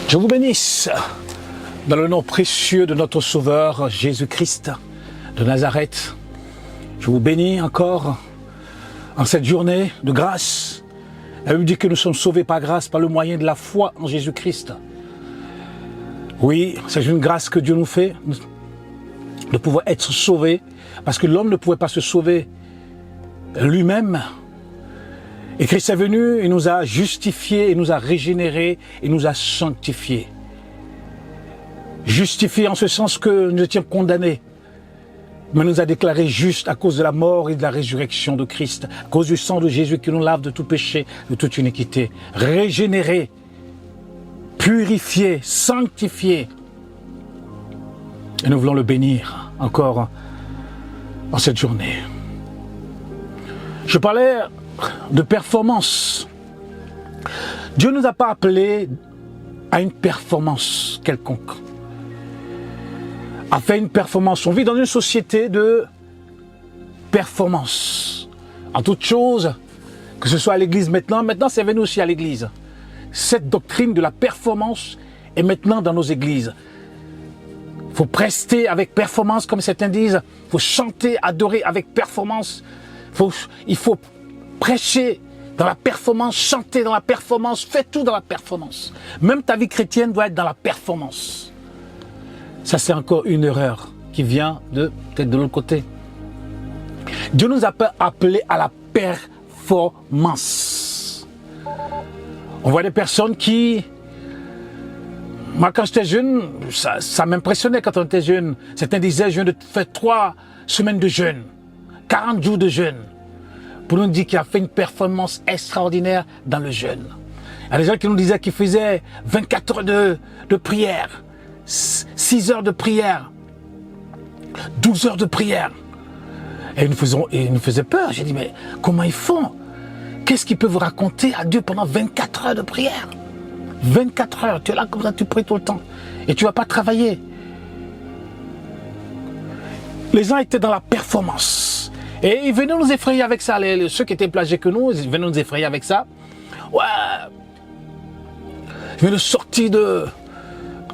Je vous bénisse dans le nom précieux de notre Sauveur Jésus-Christ de Nazareth. Je vous bénis encore en cette journée de grâce. La Bible dit que nous sommes sauvés par grâce, par le moyen de la foi en Jésus-Christ. Oui, c'est une grâce que Dieu nous fait de pouvoir être sauvés, parce que l'homme ne pouvait pas se sauver lui-même. Et Christ est venu, il nous a justifiés, il nous a régénérés, il nous a sanctifiés. Justifiés en ce sens que nous étions condamnés, mais nous a déclarés justes à cause de la mort et de la résurrection de Christ, à cause du sang de Jésus qui nous lave de tout péché, de toute iniquité. Régénérés, purifiés, sanctifiés. Et nous voulons le bénir encore en cette journée. Je parlais de performance. Dieu ne nous a pas appelés à une performance quelconque. À faire une performance. On vit dans une société de performance. En toute chose, que ce soit à l'église maintenant c'est venu aussi à l'église. Cette doctrine de la performance est maintenant dans nos églises. Il faut prester avec performance, comme certains disent. Il faut chanter, adorer avec performance. Il faut prêcher dans la performance, chanter dans la performance, fais tout dans la performance. Même ta vie chrétienne doit être dans la performance. Ça, c'est encore une erreur qui vient peut-être de l'autre côté. Dieu nous a appelés à la performance. On voit des personnes qui... Moi, quand j'étais jeune, ça m'impressionnait quand on était jeune. Certains disaient, je viens de faire 3 semaines de jeûne, 40 jours de jeûne. Pour nous dire qu'il a fait une performance extraordinaire dans le jeûne. Il y a des gens qui nous disaient qu'ils faisaient 24 heures de prière, 6 heures de prière, 12 heures de prière. Et ils nous faisaient peur. J'ai dit, mais comment ils font? Qu'est-ce qu'ils peuvent raconter à Dieu pendant 24 heures de prière? 24 heures, tu es là comme ça, tu pries tout le temps. Et tu ne vas pas travailler. Les gens étaient dans la performance. Et ils venaient nous effrayer avec ça. Ceux qui étaient plus âgés que nous, ils venaient nous effrayer avec ça. Ouais. Ils venaient sortir de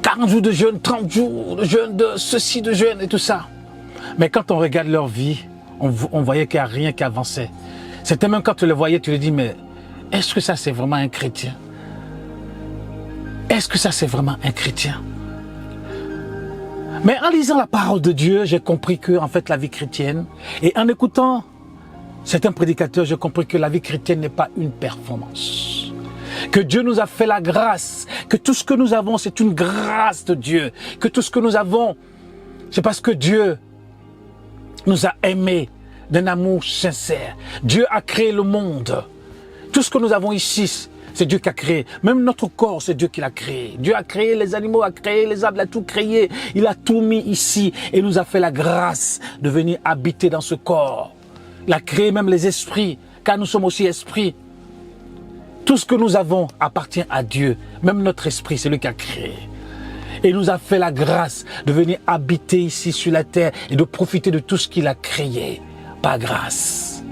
40 jours de jeûne, 30 jours de jeûne, de ceci de jeûne et tout ça. Mais quand on regarde leur vie, on voyait qu'il n'y a rien qui avançait. C'était même quand tu les voyais, tu les dis, mais est-ce que ça c'est vraiment un chrétien? Est-ce que ça c'est vraiment un chrétien? Mais en lisant la parole de Dieu, j'ai compris que en fait la vie chrétienne, et en écoutant certains prédicateurs, j'ai compris que la vie chrétienne n'est pas une performance. Que Dieu nous a fait la grâce, que tout ce que nous avons c'est une grâce de Dieu, que tout ce que nous avons c'est parce que Dieu nous a aimés d'un amour sincère. Dieu a créé le monde. Tout ce que nous avons ici, c'est Dieu qui a créé. Même notre corps, c'est Dieu qui l'a créé. Dieu a créé les animaux, a créé les arbres, il a tout créé. Il a tout mis ici et nous a fait la grâce de venir habiter dans ce corps. Il a créé même les esprits, car nous sommes aussi esprits. Tout ce que nous avons appartient à Dieu. Même notre esprit, c'est lui qui a créé. Et il nous a fait la grâce de venir habiter ici sur la terre et de profiter de tout ce qu'il a créé par grâce.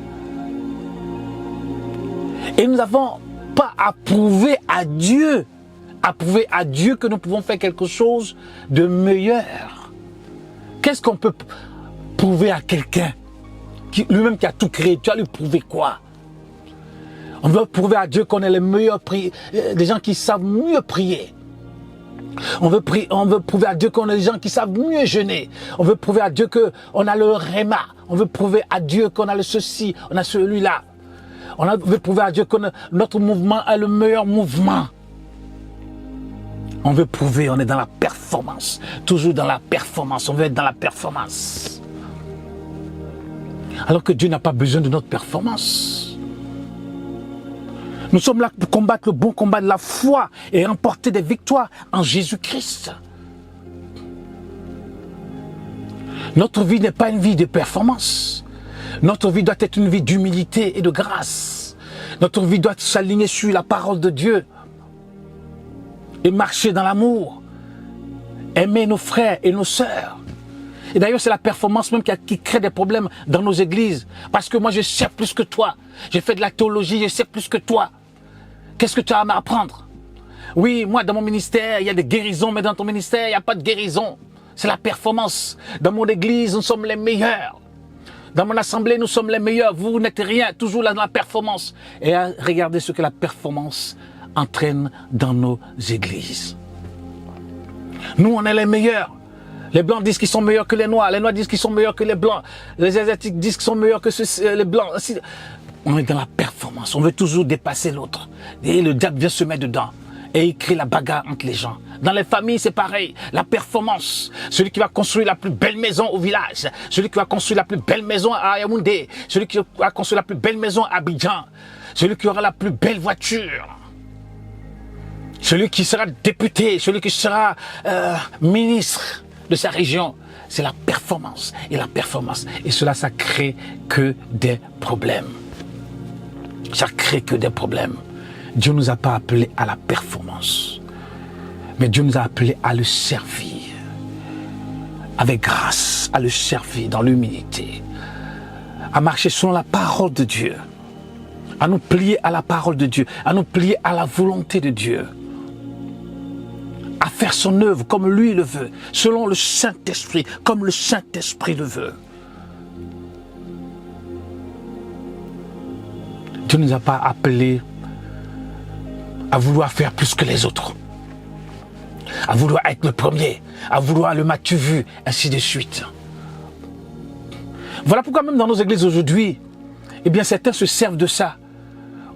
Et nous avons pas à prouver à Dieu que nous pouvons faire quelque chose de meilleur. Qu'est-ce qu'on peut prouver à quelqu'un lui-même qui a tout créé? Tu vas lui prouver quoi? On veut prouver à Dieu qu'on est les meilleurs des gens qui savent mieux prier. On veut prouver à Dieu qu'on est des gens qui savent mieux jeûner. On veut prouver à Dieu qu'on a le réma. On veut prouver à Dieu qu'on a le ceci, on a celui-là. On veut prouver à Dieu que notre mouvement est le meilleur mouvement. On veut prouver, on est dans la performance. Toujours dans la performance, on veut être dans la performance. Alors que Dieu n'a pas besoin de notre performance. Nous sommes là pour combattre le bon combat de la foi et remporter des victoires en Jésus-Christ. Notre vie n'est pas une vie de performance. Notre vie doit être une vie d'humilité et de grâce. Notre vie doit s'aligner sur la parole de Dieu et marcher dans l'amour. Aimer nos frères et nos sœurs. Et d'ailleurs, c'est la performance même qui crée des problèmes dans nos églises. Parce que moi, je sais plus que toi. J'ai fait de la théologie, je sais plus que toi. Qu'est-ce que tu as à m'apprendre? Oui, moi, dans mon ministère, il y a des guérisons, mais dans ton ministère, il n'y a pas de guérison. C'est la performance. Dans mon église, nous sommes les meilleurs. Dans mon assemblée, nous sommes les meilleurs. Vous n'êtes rien, toujours là dans la performance. Et regardez ce que la performance entraîne dans nos églises. Nous, on est les meilleurs. Les Blancs disent qu'ils sont meilleurs que les Noirs. Les Noirs disent qu'ils sont meilleurs que les Blancs. Les Asiatiques disent qu'ils sont meilleurs que les Blancs. On est dans la performance. On veut toujours dépasser l'autre. Et le diable vient se mettre dedans. Et il crée la bagarre entre les gens. Dans les familles, c'est pareil. La performance. Celui qui va construire la plus belle maison au village. Celui qui va construire la plus belle maison à Yaoundé. Celui qui va construire la plus belle maison à Abidjan. Celui qui aura la plus belle voiture. Celui qui sera député. Celui qui sera ministre de sa région. C'est la performance. Et la performance. Et cela, ça crée que des problèmes. Ça crée que des problèmes. Dieu ne nous a pas appelés à la performance. Mais Dieu nous a appelés à le servir. Avec grâce, à le servir dans l'humilité. À marcher selon la parole de Dieu. À nous plier à la parole de Dieu. À nous plier à la volonté de Dieu. À faire son œuvre comme lui le veut. Selon le Saint-Esprit, comme le Saint-Esprit le veut. Dieu ne nous a pas appelés à vouloir faire plus que les autres, à vouloir être le premier, à vouloir le m'as-tu vu, ainsi de suite. Voilà pourquoi même dans nos églises aujourd'hui, eh bien certains se servent de ça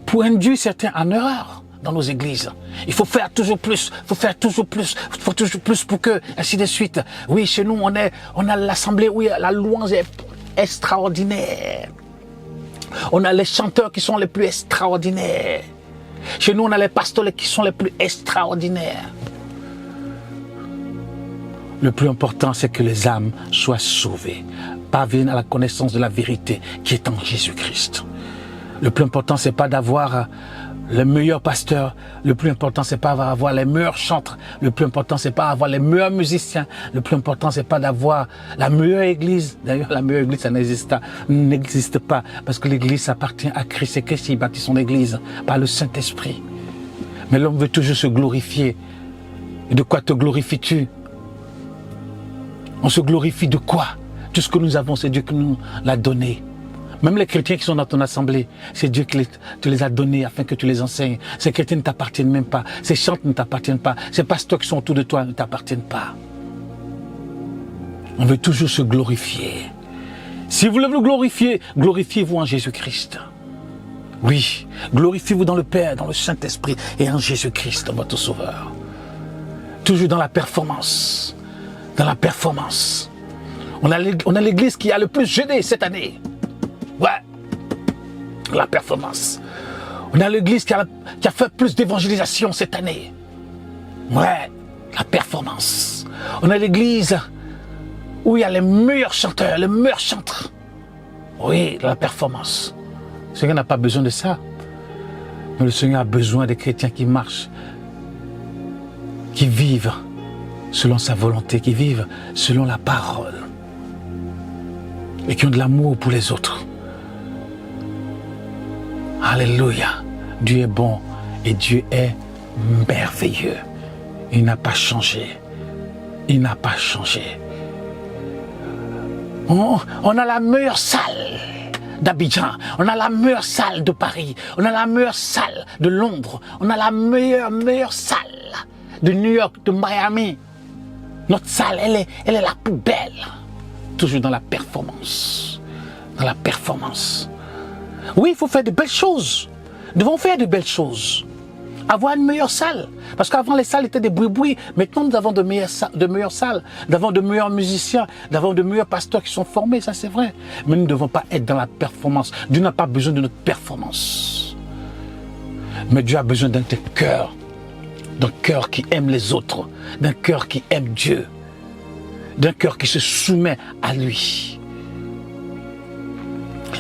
pour induire certains en erreur dans nos églises. Il faut faire toujours plus, il faut faire toujours plus, il faut toujours plus pour que, ainsi de suite. Oui, chez nous, on a l'assemblée, oui, la louange est extraordinaire. On a les chanteurs qui sont les plus extraordinaires. Chez nous, on a les pasteurs qui sont les plus extraordinaires. Le plus important, c'est que les âmes soient sauvées, parviennent à la connaissance de la vérité qui est en Jésus-Christ. Le plus important, c'est pas d'avoir les meilleurs pasteurs. Le plus important, c'est pas d'avoir les meilleurs chantres. Le plus important, c'est pas d'avoir les meilleurs musiciens. Le plus important, c'est pas d'avoir la meilleure église. D'ailleurs, la meilleure église, ça n'existe pas. Parce que l'église appartient à Christ. C'est Christ qui bâtit son église par le Saint-Esprit. Mais l'homme veut toujours se glorifier. Et de quoi te glorifies-tu? On se glorifie de quoi? Tout ce que nous avons, c'est Dieu qui nous l'a donné. Même les chrétiens qui sont dans ton assemblée, c'est Dieu qui te les a donnés afin que tu les enseignes. Ces chrétiens ne t'appartiennent même pas. Ces chantres ne t'appartiennent pas. Ces pasteurs qui sont autour de toi ne t'appartiennent pas. On veut toujours se glorifier. Si vous voulez vous glorifier, glorifiez-vous en Jésus-Christ. Oui, glorifiez-vous dans le Père, dans le Saint-Esprit et en Jésus-Christ, votre Sauveur. Toujours dans la performance. Dans la performance. On a l'église qui a le plus jeûné cette année. Ouais, la performance. On a l'église qui a fait plus d'évangélisation cette année. Ouais, la performance. On a l'église où il y a les meilleurs chanteurs, les meilleurs chantres. Oui, la performance. Le Seigneur n'a pas besoin de ça. Mais le Seigneur a besoin des chrétiens qui marchent, qui vivent selon sa volonté, qui vivent selon la parole. Et qui ont de l'amour pour les autres. Alléluia. Dieu est bon et Dieu est merveilleux. Il n'a pas changé. Il n'a pas changé. On a la meilleure salle d'Abidjan. On a la meilleure salle de Paris. On a la meilleure salle de Londres. On a la meilleure salle de New York, de Miami. Notre salle, elle est la plus belle. Toujours dans la performance. Dans la performance. Oui, il faut faire de belles choses. Nous devons faire de belles choses. Avoir une meilleure salle. Parce qu'avant, les salles étaient des bruits. Maintenant, nous avons de meilleures salles. Nous avons de meilleurs musiciens. Nous avons de meilleurs pasteurs qui sont formés. Ça, c'est vrai. Mais nous ne devons pas être dans la performance. Dieu n'a pas besoin de notre performance. Mais Dieu a besoin d'un cœur. D'un cœur qui aime les autres. D'un cœur qui aime Dieu. D'un cœur qui se soumet à lui.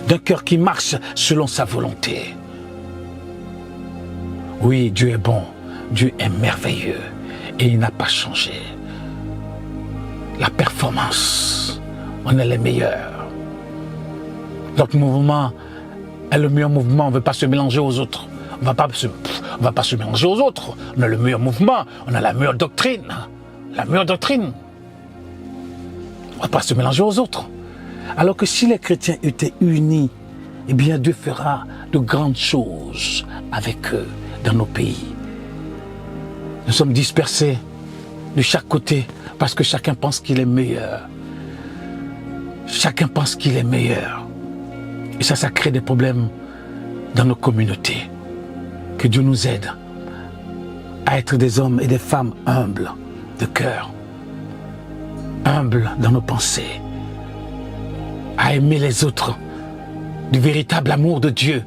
D'un cœur qui marche selon sa volonté. Oui, Dieu est bon, Dieu est merveilleux et il n'a pas changé. La performance, on est les meilleurs. Notre mouvement est le meilleur mouvement, on ne veut pas se mélanger aux autres. on va pas se mélanger aux autres. On a le meilleur mouvement, on a la meilleure doctrine. La meilleure doctrine. On va pas se mélanger aux autres. Alors que si les chrétiens étaient unis, eh bien Dieu fera de grandes choses avec eux dans nos pays. Nous sommes dispersés de chaque côté parce que chacun pense qu'il est meilleur. Chacun pense qu'il est meilleur. Et ça crée des problèmes dans nos communautés. Que Dieu nous aide à être des hommes et des femmes humbles de cœur, humbles dans nos pensées, à aimer les autres du véritable amour de Dieu,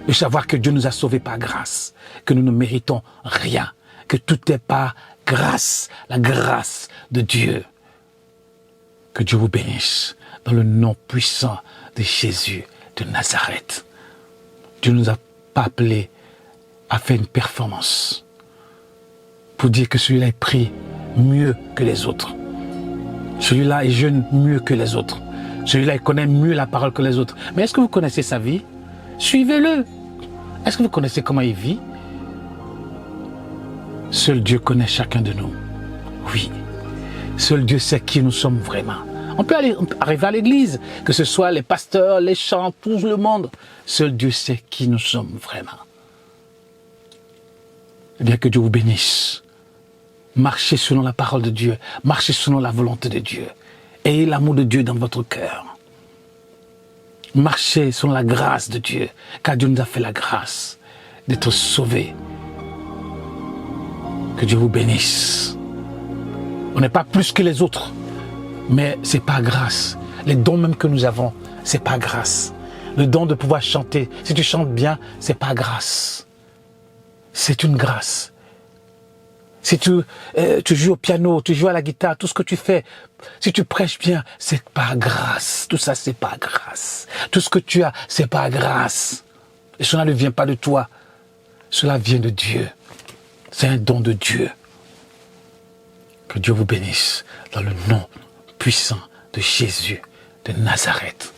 de savoir que Dieu nous a sauvés par grâce, que nous ne méritons rien, que tout est par grâce, la grâce de Dieu. Que Dieu vous bénisse dans le nom puissant de Jésus de Nazareth. Dieu ne nous a pas appelés à faire une performance pour dire que celui-là est pris mieux que les autres. Celui-là est jeune mieux que les autres. Celui-là, il connaît mieux la parole que les autres. Mais est-ce que vous connaissez sa vie? Suivez-le. Est-ce que vous connaissez comment il vit? Seul Dieu connaît chacun de nous. Oui. Seul Dieu sait qui nous sommes vraiment. On peut arriver à l'église, que ce soit les pasteurs, les chants, tout le monde. Seul Dieu sait qui nous sommes vraiment. Eh bien, que Dieu vous bénisse. Marchez selon la parole de Dieu. Marchez selon la volonté de Dieu. Ayez l'amour de Dieu dans votre cœur. Marchez selon la grâce de Dieu, car Dieu nous a fait la grâce d'être sauvés. Que Dieu vous bénisse. On n'est pas plus que les autres, mais c'est par grâce. Les dons même que nous avons, c'est par grâce. Le don de pouvoir chanter, si tu chantes bien, c'est par grâce. C'est une grâce. Si tu joues au piano, tu joues à la guitare, tout ce que tu fais, si tu prêches bien, c'est par grâce. Tout ça, c'est par grâce. Tout ce que tu as, c'est par grâce. Et cela ne vient pas de toi. Cela vient de Dieu. C'est un don de Dieu. Que Dieu vous bénisse dans le nom puissant de Jésus de Nazareth.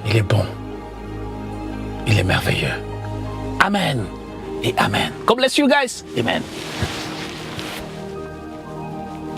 Il est bon. Il est merveilleux. Amen et Amen. God bless you guys. Amen.